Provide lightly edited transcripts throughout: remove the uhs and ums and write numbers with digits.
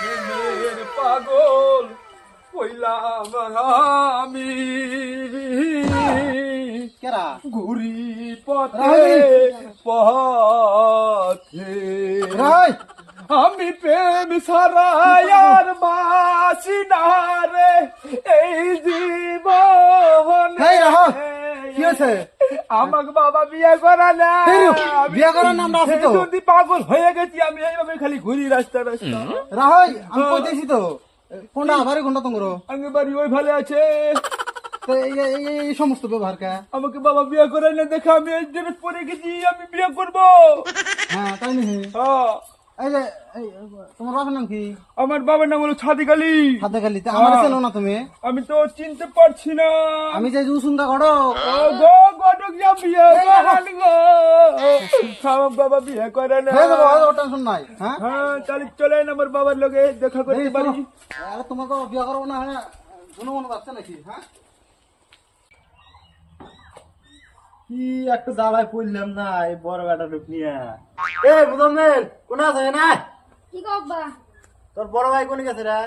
প্রেমের পাগল হইলাম আমি কেরা ঘুরি পথে পথে রাই আমি প্রেম সারাই আর বাসি না রে এই জীবন হেই রাহো কি হয়েছে আমাকে বাবা বিয়ে করা না বিয়ে করার নাম আছে তো যদি পাগল হয়ে গেছি আমি এইভাবে খালি ঘুরি রাস্তা রাস্তা রাহই আমি কইতেছি তো কোনটা আবারই কোনটা তোমরা আগে বাড়ি ওই ভালো আছে তো এই সমস্ত ব্যবহার কে আমাকে বাবা বিয়ে করে না দেখে আমি এই ড্রেস পরে গেছি আমি বিয়ে করবো হ্যাঁ তাই নাকি হ্যাঁ এই যে তোমার বাবার নাম কি আমার বাবার নাম হলো সাদিক আলী হাতে খালি আমার চেনো না তুমি আমি তো চিনতে পারছি না আমি যে উসুন্দা গড়ো ও গো গটক যা বিয়ে করান গো আমার বাবা বিয়ে করে না হয়ে যাবো ও টেনশন নাই হ্যাঁ হ্যাঁ তাহলে চলেন আমার বাবার লগে দেখা করতে এই পারি চলো। আরে তোমার তো বিয়ে করবো না হ্যাঁ কোনো মনে পাচ্ছে নাকি হ্যাঁ কি একটা জ্বালায় পড়লাম না এই বড় বেটা লোক নিয়ে এ মুজাম্মেল কোন আছে না কি গো আব্বা তোর বড় ভাই কোন গেছে রে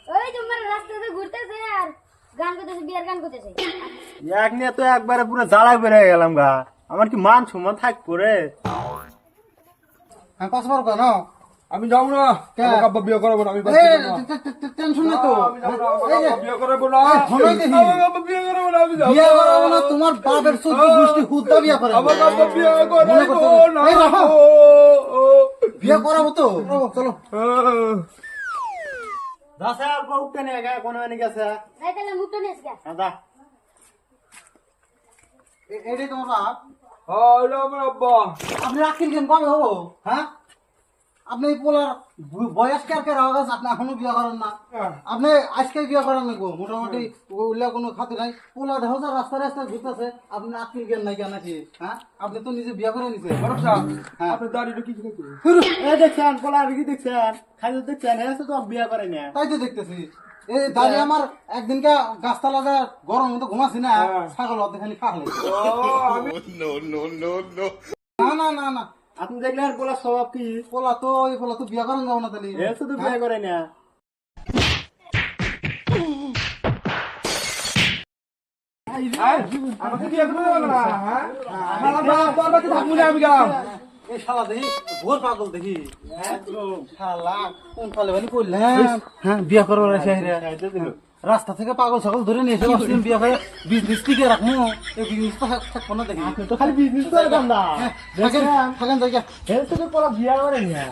ওই তোমার রাস্তাতে ঘুরতেছে আর গান করতেছে বিয়ার গান করতেছে এক নিয়ে তো একবারে পুরো জ্বালায় বেড়ে গেলাম গা আমার কি মান সম্মান থাকবো রে হ্যাঁ পাঁচ বার কেন আমি যাবো না কে? আমাকে আব্বা বিয়ে করাবো না আমি টেনশন নাই তো আমি যাবো না, আমাকে এই যে, আব্বা বিয়ে করাবো না শোনোই দেখি। আমাকে আব্বা বিয়ে করাবো না আমি যাবো বিয়ে করাবো না তোমার বাপের চোদ্দ গোষ্ঠী হুদ্দা বিয়ে করে আমাকে আব্বা বিয়ে মনে করাবো করতে না এই রাখো। ও, ও, বিয়ে করাবো তো চলো আহ। দাসে আর উঠতে নিয়ে গে কোন মানে গেছে তাই তাহলে মুখটা নিয়ে আসগা দা এটাই তোমার বাপ হ্যাঁ, এটা আমার আব্বা আপনি রাখছেন কেন কবে হবো হ্যাঁ আপনি এই পোলার বয়স কার কার হওয়া গেছে আপনি এখনো বিয়ে করেন না আপনি আজকে বিয়ে করেন না গো মোটামুটি ওগুলা কোনো খাতে নাই পোলা দেখো যা রাস্তা রাস্তায় ঘুরতেছে আপনি আকিল জ্ঞান নাই কেন নাকি হ্যাঁ আপনি তো নিজে বিয়ে করে নিছে বড় সাহেব, হ্যাঁ। আপনার দাড়িটা কি খাইছে? এই দেখছেন পোলা কি দেখছেন খালি দেখছেন হ্যাঁ তো বিয়ে করে না তাই তো দেখতেছি এই দাঁড়িয়ে আমার একদিনকে গাছতলা যা গরম মতো ঘুমাছি না হ্যাঁ। ছাগল অর্ধেক খালি খাকলে ও, আমি না না না না আপনি দেখলেন পোলা স্বভাব কি পোলা তো বিয়ে করেন যাবো না তাহলে এ শুধু বিয়ে করে না আমাকে বিয়ে করবে না, হ্যাঁ? আমার বাবা বাড়িতে থাকবো না আমি গেলাম। এই শালা দেখি ভোর পাগল দেখি শালা কোন সালে বানি করলাম হ্যাঁ বিয়ে করবো রাস্তা থেকে পাগল ছাগল ধরে নিয়ে এসে অস্টিম বিয়ে করে বিজনেস টিকে রাখবো এই বিজনেস তো থাকবো না দেখি তো খালি বিজনেস করে দাম না থাকেন থাকেন জায়গা এ শুধু পোলা বিয়ে করে না